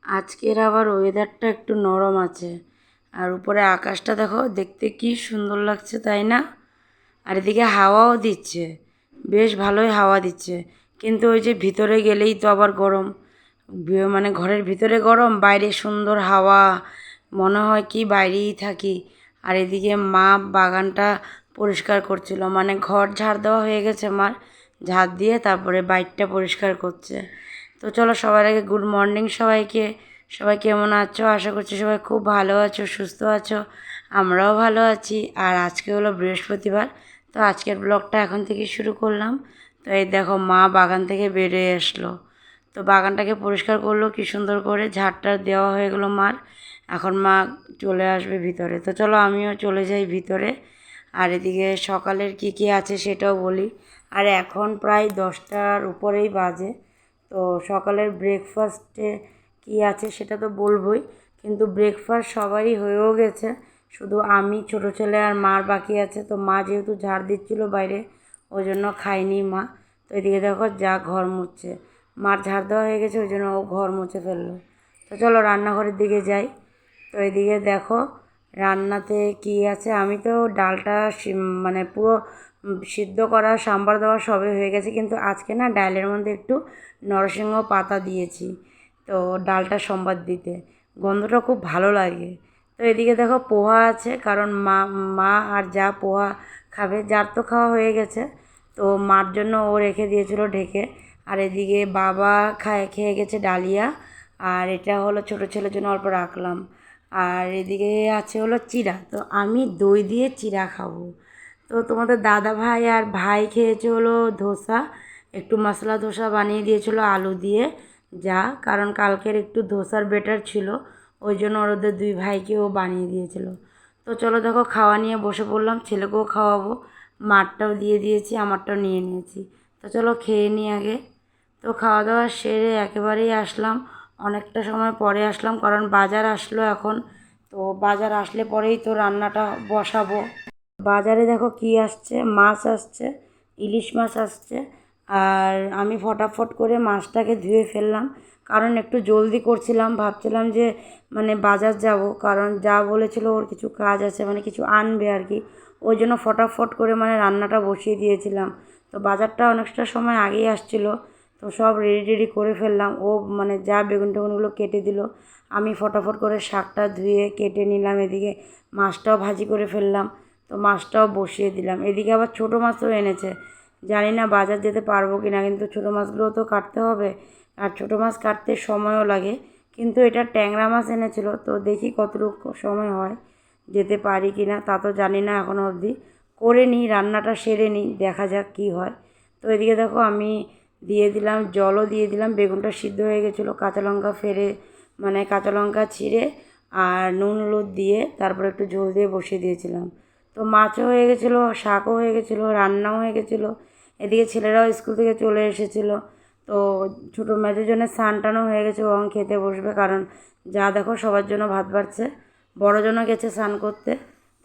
আজকের আবার ওয়েদারটা একটু নরম আছে। আর উপরে আকাশটা দেখো, দেখতে কি সুন্দর লাগছে, তাই না? আর এদিকে হাওয়াও দিচ্ছে, বেশ ভালোই হাওয়া দিচ্ছে। কিন্তু ওই যে ভিতরে গেলেই তো আবার গরম। মানে ঘরের ভিতরে গরম, বাইরে সুন্দর হাওয়া, মনে হয় কি বাইরেই থাকি। আর এদিকে মা বাগানটা পরিষ্কার করছিল, মানে ঘর ঝাড় দেওয়া হয়ে গেছে মার, ঝাড় দিয়ে তারপরে বাইরটা পরিষ্কার করছে। তো চলো, সবার আগে গুড মর্নিং সবাইকে। সবাই কেমন আছো? আশা করছি সবাই খুব ভালো আছো, সুস্থ আছো। আমরাও ভালো আছি। আর আজকে হলো বৃহস্পতিবার, তো আজকের ব্লগটা এখন থেকে শুরু করলাম। তো এই দেখো, মা বাগান থেকে বেরিয়ে আসলো, তো বাগানটাকে পরিষ্কার করলো কি সুন্দর করে, ঝাড়টার দেওয়া হয়ে গেলো মার। এখন মা চলে আসবে ভিতরে, তো চলো আমিও চলে যাই ভিতরে। আর এদিকে সকালের কি কি আছে সেটাও বলি। আর এখন প্রায় 10টার উপরেই বাজে। তো সকালের ব্রেকফাস্টে কি আছে সেটা তো বলবই, কিন্তু ব্রেকফাস্ট সবারই হয়েও গেছে, শুধু আমি, ছোটো ছেলে আর মার বাকি আছে। তো মা যেহেতু ঝাড় দিচ্ছিলো বাইরে, ওই জন্য খায়নি মা। তো এদিকে দেখো যা ঘর মুছছে, মার ঝাড় দেওয়া হয়ে গেছে, ওই জন্য ও ঘর মুছে ফেললো। তো চলো রান্নাঘরের দিকে যাই। তো এদিকে দেখো রান্নাতে কি আছে। আমি তো ডালটা মানে পুরো সিদ্ধ করা, সাম্বার দেওয়া সবই হয়ে গেছে, কিন্তু আজকে না ডালের মধ্যে একটু নরসিংহ পাতা দিয়েছি, তো ডালটা সম্বাদ দিতে গন্ধটা খুব ভালো লাগে। তো এদিকে দেখো পোহা আছে, কারণ মা মা আর যা পোহা খাবে, যার তো খাওয়া হয়ে গেছে, তো মার জন্য ও রেখে দিয়েছিল ঢেকে। আর এদিকে বাবা খেয়ে গেছে ডালিয়া, আর এটা হলো ছোটো ছেলের জন্য অল্প রাখলাম। আর এদিকে আছে হলো চিড়া, তো আমি দই দিয়ে চিড়া খাবো। তো তোমাদের দাদা ভাই আর ভাই খেয়েছে হলো ধোসা, একটু মশলা ধোসা বানিয়ে দিয়েছিল আলু দিয়ে, যা কারণ কালকের একটু ধোসার বেটার ছিল, ওই জন্য ওদের দুই ভাইকেও বানিয়ে দিয়েছিল। তো চলো দেখো খাওয়া নিয়ে বসে পড়লাম, ছেলেকেও খাওয়াবো, মারটাও দিয়ে দিয়েছি, আমারটাও নিয়ে নিয়েছি। তো চলো খেয়ে নিই আগে। তো খাওয়া দাওয়া সেরে একেবারেই আসলাম, অনেকটা সময় পরে আসলাম, কারণ বাজার আসলো এখন। তো বাজার আসলে পরেই তো রান্নাটা বসাবো। বাজারে দেখো কি আসছে, মাছ আসছে, ইলিশ মাছ আসছে। আর আমি ফটাফট করে মাছটাকে ধুয়ে ফেললাম, কারণ একটু জলদি করছিলাম, ভাবছিলাম যে মানে বাজার যাব, কারণ যা বলেছিল ওর কিছু কাজ আছে, মানে কিছু আনবে আর কি, ওই জন্য ফটাফট করে মানে রান্নাটা বসিয়ে দিয়েছিলাম। তো বাজারটা অনেকটা সময় আগেই আসছিলো, তো সব রেডি টেডি করে ফেললাম। ও মানে যা বেগুন টেগুনগুলো কেটে দিল, আমি ফটাফট করে শাকটা ধুয়ে কেটে নিলাম, এদিকে মাছটাও ভাজি করে ফেললাম। তো মাছটাও বসিয়ে দিলাম। এদিকে আবার ছোটো মাছও এনেছে, জানি না বাজার যেতে পারবো কি না, কিন্তু ছোটো মাছগুলো তো কাটতে হবে, আর ছোটো মাছ কাটতে সময়ও লাগে। কিন্তু এটা ট্যাংরা মাছ এনেছিল, তো দেখি কতটুকু সময় হয়, যেতে পারি কি না তা তো জানি না এখনও অবধি। করে নিই, রান্নাটা সেরে নিই, দেখা যাক কী হয়। তো এদিকে দেখো আমি দিয়ে দিলাম, জলও দিয়ে দিলাম, বেগুনটা সিদ্ধ হয়ে গেছিলো, কাঁচা লঙ্কা ফেলে, মানে কাঁচা লঙ্কা ছিঁড়ে আর নুন হলুদ দিয়ে তারপরে একটু ঝোল দিয়ে বসিয়ে দিয়েছিলাম। তো মাছও হয়ে গেছিলো, শাকও হয়ে গেছিলো, রান্নাও হয়ে গেছিলো। এদিকে ছেলেরাও স্কুল থেকে চলে এসেছিলো। তো ছোটো মেজোর জন্য স্নান টানও হয়ে গেছে, ও এখন খেতে বসবে, কারণ যা দেখো সবার জন্য ভাত বাড়ছে, বড়জনও গেছে স্নান করতে।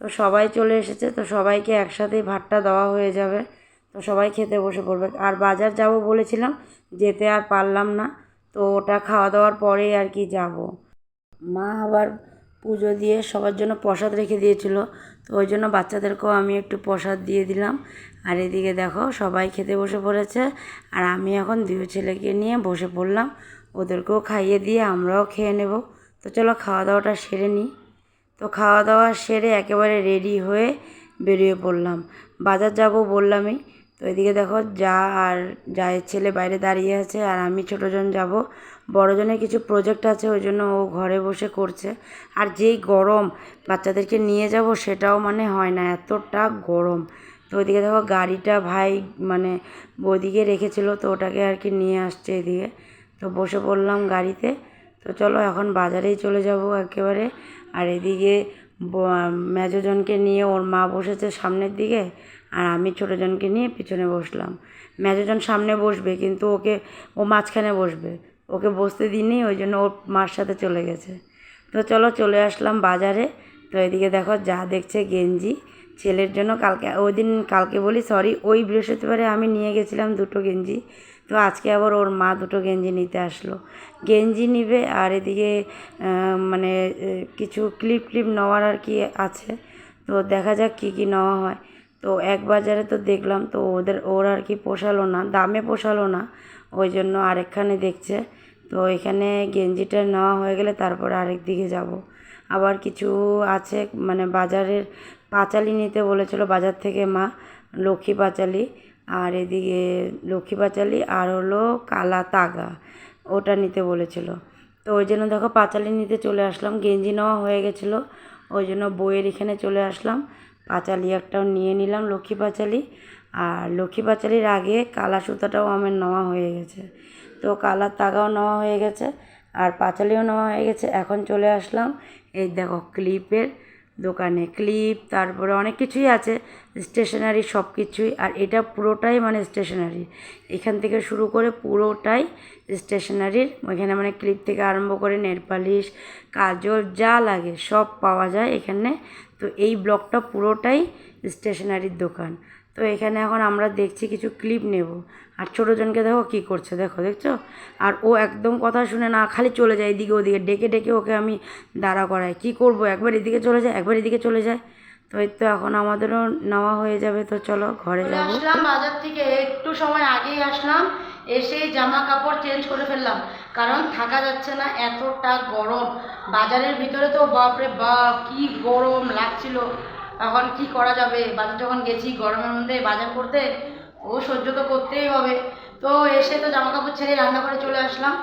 তো সবাই চলে এসেছে, তো সবাইকে একসাথেই ভাতটা দেওয়া হয়ে যাবে, তো সবাই খেতে বসে পড়বে। আর বাজার যাব বলেছিলাম, যেতে আর পারলাম না, তো ওটা খাওয়া দাওয়ার পরেই আর কি যাব। মা আবার পুজো দিয়ে সবার জন্য প্রসাদ রেখে দিয়েছিল, তো ওই জন্য বাচ্চাদেরকেও আমি একটু প্রসাদ দিয়ে দিলাম। আর এদিকে দেখো সবাই খেতে বসে পড়েছে, আর আমি এখন দুই ছেলেকে নিয়ে বসে পড়লাম, ওদেরকেও খাইয়ে দিয়ে আমরাও খেয়ে নেব। তো চলো খাওয়া দাওয়াটা সেরে নিই। তো খাওয়া দাওয়া সেরে একেবারে রেডি হয়ে বেরিয়ে পড়লাম, বাজার যাব বললামই। তো এদিকে দেখো যা আর জায়ের ছেলে বাইরে দাঁড়িয়ে আছে, আর আমি ছোটোজন যাব। বড়জনের কিছু প্রজেক্ট আছে, ওই জন্য ও ঘরে বসে করছে। আর যেই গরম, বাচ্চাদেরকে নিয়ে যাব সেটাও মানে হয় না, এতটা গরম। তো ওইদিকে দেখো গাড়িটা ভাই মানে ওইদিকে রেখেছিল, তো ওটাকে আর কি নিয়ে আসছে এদিকে। তো বসে পড়লাম গাড়িতে। তো চলো এখন বাজারেই চলে যাব একেবারে। আর এদিকে মেজোজনকে নিয়ে ওর মা বসেছে সামনের দিকে, আর আমি ছোটোজনকে নিয়ে পিছনে বসলাম। মেজোজন সামনে বসবে, কিন্তু ও মাঝখানে বসবে, ওকে বসতে দিইনি, ওই জন্য ওর মার সাথে চলে গেছে। তো চলো চলে আসলাম বাজারে। তো এদিকে দেখো যা দেখছে গেঞ্জি ছেলের জন্য, কালকে বৃহস্পতিবারে আমি নিয়ে গেছিলাম দুটো গেঞ্জি, তো আজকে আবার ওর মা দুটো গেঞ্জি নিতে আসলো, গেঞ্জি নিবে আর এদিকে মানে কিছু ক্লিপ নেওয়ার আর কি আছে। তো দেখা যাক কী কী নেওয়া হয়। তো এক বাজারে তো দেখলাম, তো ওর আর কি পোষালো না, দামে পোষালো না, ওই জন্য আরেকখানে দেখছে। তো এখানে গেঞ্জিটা নেওয়া হয়ে গেলে তারপরে আরেক দিকে যাব। আবার কিছু আছে মানে বাজারের পাঁচালি নিতে বলেছিল বাজার থেকে মা, লক্ষ্মী পাঁচালি, আর এদিকে লক্ষ্মী পাঁচালি আর হলো কালা তাগা, ওটা নিতে বলেছিল। তো ওই জন্য দেখো পাঁচালি নিতে চলে আসলাম, গেঞ্জি নেওয়া হয়ে গেছিলো, ওই জন্য বইয়ের এখানে চলে আসলাম। পাঁচালি একটাও নিয়ে নিলাম, লক্ষ্মী পাঁচালি। আর লক্ষ্মী পাঁচালির আগে কালা সুতাটাও আমার নেওয়া হয়ে গেছে। তো কালার তাগাও নেওয়া হয়ে গেছে আর পাঁচালিও নেওয়া হয়ে গেছে। এখন চলে আসলাম এই দেখো ক্লিপের দোকানে, ক্লিপ তারপরে অনেক কিছুই আছে, স্টেশনারি সব কিছুই। আর এটা পুরোটাই মানে স্টেশনারি, এখান থেকে শুরু করে পুরোটাই স্টেশনারির। ওইখানে মানে ক্লিপ থেকে আরম্ভ করে নেল পালিশ, কাজল, যা লাগে সব পাওয়া যায় এখানে। তো এই ব্লকটা পুরোটাই স্টেশনারির দোকান। তো এখানে এখন আমরা দেখছি কিছু ক্লিপ নেব। আর ছোটোজনকে দেখো কী করছে, দেখছো। আর ও একদম কথা শুনে না, খালি চলে যায় এদিকে ওদিকে, ডেকে ডেকে ওকে আমি দাঁড়া করাই। কী করব, একবার এদিকে চলে যায় একবার এদিকে চলে যায়। তো এই তো এখন আমাদেরও নেওয়া হয়ে যাবে, তো চলো ঘরে যাবো। আসলাম বাজার থেকে একটু সময় আগেই আসলাম, এসেই জামা কাপড় চেঞ্জ করে ফেললাম, কারণ থাকা যাচ্ছে না, এতটা গরম বাজারের ভিতরে। তো বাপরে বাপ কি গরম লাগছিল। এখন কি করা যাবে, বাজার যখন গেছি গরমের মধ্যে বাজার করতে, ও সহ্য তো করতেই হবে। তো এসে তো জামা কাপড় ছেড়ে রান্না করে চলে আসলাম।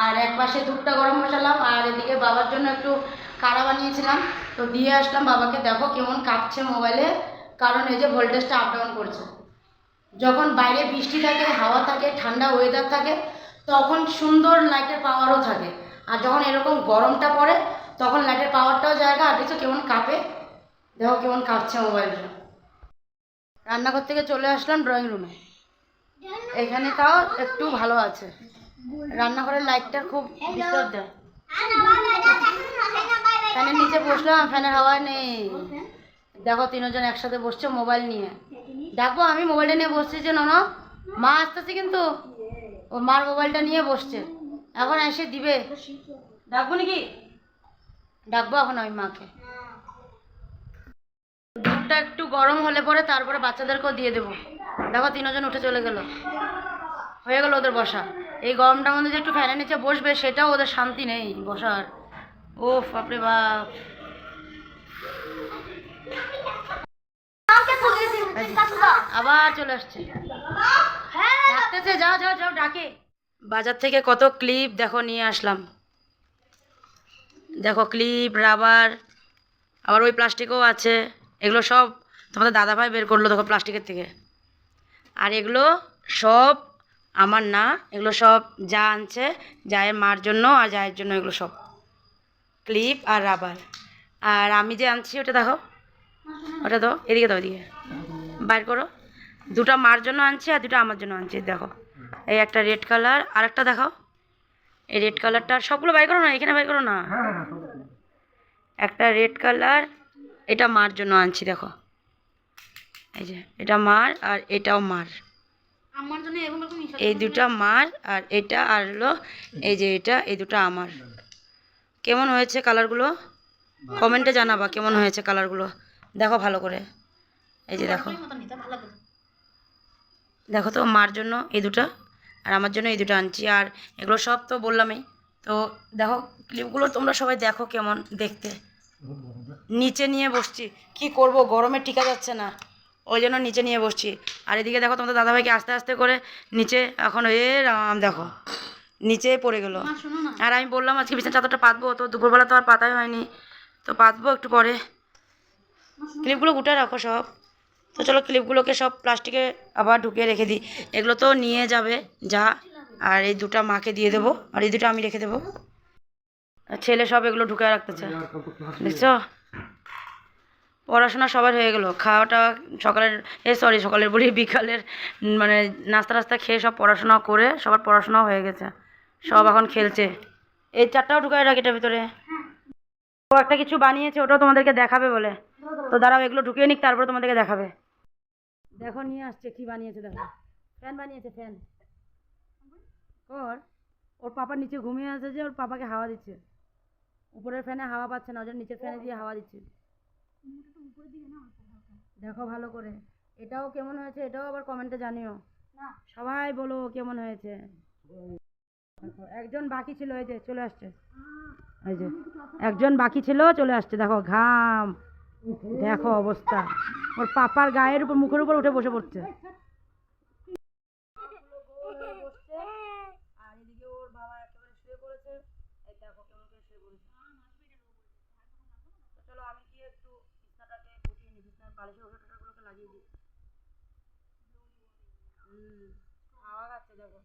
আর এক পাশে দুধটা গরম বসালাম, আর এদিকে বাবার জন্য একটু কাড়া বানিয়েছিলাম, তো দিয়ে আসলাম বাবাকে। দেখো কেমন কাঁপছে মোবাইলে, কারণ এই যে ভোল্টেজটা আপ ডাউন করছে। যখন বাইরে বৃষ্টি থাকে, হাওয়া থাকে, ঠান্ডা ওয়েদার থাকে, তখন সুন্দর লাইটের পাওয়ারও থাকে। আর যখন এরকম গরমটা পড়ে তখন লাইটের পাওয়ারটাও জায়গা। আর দেখছো কেমন কাঁপে, দেখো কেমন কাঁপছে মোবাইলটা। রান্নাঘর থেকে চলে আসলাম ড্রয়িং রুমে, এখানে তাও একটু ভালো আছে, রান্নাঘরের লাইটটা খুব ডিস্টার্ব দেয়। ফ্যানের নিচে বসলাম, ফ্যানের হাওয়া নেই। দেখো তিনজন একসাথে বসছে মোবাইল নিয়ে। দেখো আমি মোবাইলটা নিয়ে বসছি যে নন, মা আসতেছে কিন্তু ও মার মোবাইলটা নিয়ে বসছে, এখন এসে দিবে। ডাকবো নাকি, ডাকবো এখন আমি মাকে। দুধটা একটু গরম হলে পরে তারপরে বাচ্চাদেরকেও দিয়ে দেবো। দেখো তিনজন উঠে চলে গেল, হয়ে গেল ওদের বসা। এই গরমটার মধ্যে যে একটু ফ্যানের নিচে বসবে সেটাও ওদের শান্তি নেই বসার। ও বাপরে বাপ, আবার চলে আসছে, ডাকতেছে, যাও যাও যাও ডাকে। বাজার থেকে কত ক্লিপ দেখো নিয়ে আসলাম, দেখো ক্লিপ, রাবার, আবার ওই প্লাস্টিকও আছে। এগুলো সব তোমাদের দাদাভাই বের করলো দেখো প্লাস্টিকের থেকে। আর এগুলো সব আমার না, এগুলো সব যা আনছে, জায়ের মার জন্য আর জায়ের জন্য, এগুলো সব ক্লিপ আর রাবার। আর আমি যে আনছি ওটা দেখো, ওটা দাও এদিকে, দাও এদিকে বাইর করো। দুটো মার জন্য আনছি আর দুটো আমার জন্য আনছি। দেখো এই একটা রেড কালার, আর একটা দেখাও, এই রেড কালারটা সবগুলো বাইর করো না, এখানে বাইর করো না। একটা রেড কালার, এটা মার জন্য আনছি। দেখো এই যে এটা মার আর এটাও মার, এই দুটা মার। আর এটা আর হলো এই যে এটা, এই দুটো আমার। কেমন হয়েছে কালারগুলো কমেন্টে জানাবা, কেমন হয়েছে কালারগুলো। দেখো ভালো করে, এই যে দেখো, দেখো তো মার জন্য এই দুটো আর আমার জন্য এই দুটো আনছি। আর এগুলো সব তো বললামই। তো দেখো ক্লিপগুলো তোমরা সবাই দেখো কেমন দেখতে। নিচে নিয়ে বসছি, কি করব, গরমে টিকা যাচ্ছে না, ওই জন্য নিচে নিয়ে বসছি। আর এদিকে দেখো তোমাদের দাদাভাইকে আস্তে আস্তে করে নিচে, এখন এ রাম দেখো নিচে পড়ে গেল। আর আমি বললাম আজকে বিছানা চাদরটা পাতবো, তো দুপুরবেলা তো আর পাতাই হয়নি, তো পাতবো একটু পরে। ক্লিপগুলো গুটে রাখো সব। তো চলো ক্লিপগুলোকে সব প্লাস্টিকে আবার ঢুকিয়ে রেখে দিই, এগুলো তো নিয়ে যাবে যা। আর এই দুটো মাকে দিয়ে দেবো, আর এই দুটো আমি রেখে দেবো। ছেলে সব এগুলো ঢুকে রাখতেছে, দেখছো। পড়াশোনা সবার হয়ে গেল, খাওয়াটা সকালের সকালের বলি বিকালের মানে নাস্তা টাস্তা খেয়ে সব পড়াশোনা করে সবার পড়াশোনাও হয়ে গেছে, সব এখন খেলছে। এই চারটাও ঢুকায় রাখ এটার ভিতরে। ও একটা কিছু বানিয়েছে, ওটাও তোমাদেরকে দেখাবে বলে, তো দাঁড়াও এগুলো ঢুকিয়ে নিক তারপরে তোমাদেরকে দেখাবে। দেখো নিয়ে আসছে কি বানিয়েছে, দেখো ফ্যান বানিয়েছে, ফ্যান। ওর পাপা নিচে ঘুমিয়ে আছে যে ওর পাপাকে হাওয়া দিচ্ছে, উপরের ফ্যানে হাওয়া পাচ্ছে না, ওদের নিচের ফ্যানে দিয়ে হাওয়া দিচ্ছে। দেখো ভালো করে, এটাও কেমন হয়েছে এটাও আবার কমেন্টে জানিও, সবাই বলো কেমন হয়েছে। দেখো একজন বাকি ছিল, এই যে চলে আসছে, এই যে একজন বাকি ছিল চলে আসছে, দেখো ঘাম, দেখো অবস্থা, ওর পাপার গায়ের উপর মুখের উপর উঠে বসে পড়ছে। আর এদিকে ওর বাবা একেবারে শুয়ে পড়েছে, এই দেখো কেমন করে শুয়ে পড়েছে। তো চলো আমি গিয়ে একটু বিছনাটাকে গুছিয়ে নিই, বিছনার বালিশের ওষুধ টোষাধগুলোকে লাগিয়ে দিই। হাওয়া খাচ্ছে দেখো,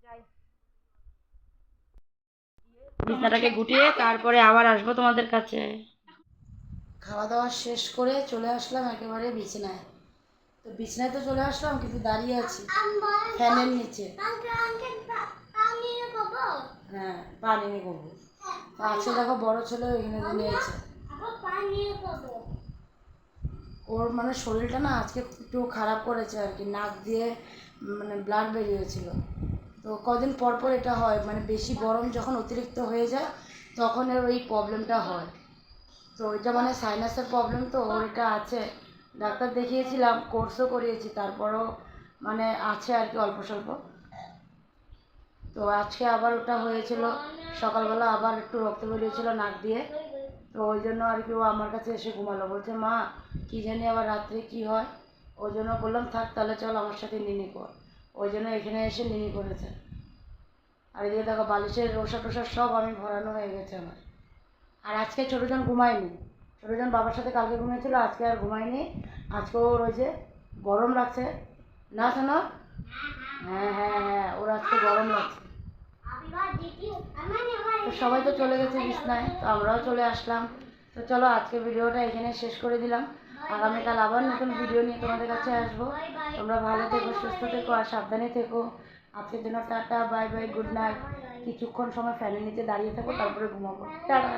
যাই বিছনাটাকে গুটিয়ে তারপরে আবার আসবো তোমাদের কাছে। খাওয়া দাওয়া শেষ করে চলে আসলাম একেবারে বিছানায়। তো বিছানায় তো চলে আসলাম কিন্তু দাঁড়িয়ে আছি ফ্যানের নিচে। হ্যাঁ পানি নিয়ে করবো, আজকে দেখো বড় ছেলে এখানে নিয়েছে, ওর মানে শরীরটা না আজকে একটু খারাপ করেছে আর কি, নাক দিয়ে মানে ব্লাড বেরিয়েছিল। তো কদিন পর পর এটা হয়, মানে বেশি গরম যখন অতিরিক্ত হয়ে যায় তখন এর ওই প্রবলেমটা হয়। তো এটা মানে সাইনাসের প্রবলেম, তো ওর এটা আছে, ডাক্তার দেখিয়েছিলাম, কোর্সও করিয়েছি, তারপরও মানে আছে আর কি অল্প স্বল্প। তো আজকে আবার ওটা হয়েছিল, সকালবেলা আবার একটু রক্ত বেরিয়েছিল নাক দিয়ে, তো ওই জন্য আর কি ও আমার কাছে এসে ঘুমালো, বলছে মা কী জানি আবার রাত্রে কী হয়, ওই জন্য বললাম থাক তাহলে চল আমার সাথে নিনি কর, ওই জন্য এখানে এসে নিনি করেছে। আর এদিকে দেখো বালিশের রোসা টোসা সব আমি ভরানো হয়ে গেছে আমার। আর আজকে ছোটোজন ঘুমায়নি, ছোটোজন বাবার সাথে কালকে ঘুমিয়েছিল, আজকে আর ঘুমায়নি, আজকেও রয়েছে, গরম লাগছে না শোনো, হ্যাঁ হ্যাঁ হ্যাঁ ওর আজকে গরম লাগছে। তো সবাই তো চলে গেছে বিছনায়, তো আমরাও চলে আসলাম। তো চলো আজকে ভিডিওটা এখানে শেষ করে দিলাম, আগামীকাল আবার নতুন ভিডিও নিয়ে তোমাদের কাছে আসবো। তোমরা ভালো থেকো, সুস্থ থেকো আর সাবধানে থেকো। আজকের জন্য tata, bye bye, good night. কিছুক্ষণ সময় ফ্যানের নিচে দাঁড়িয়ে থাকো তারপরে ঘুমাবো, টাটা।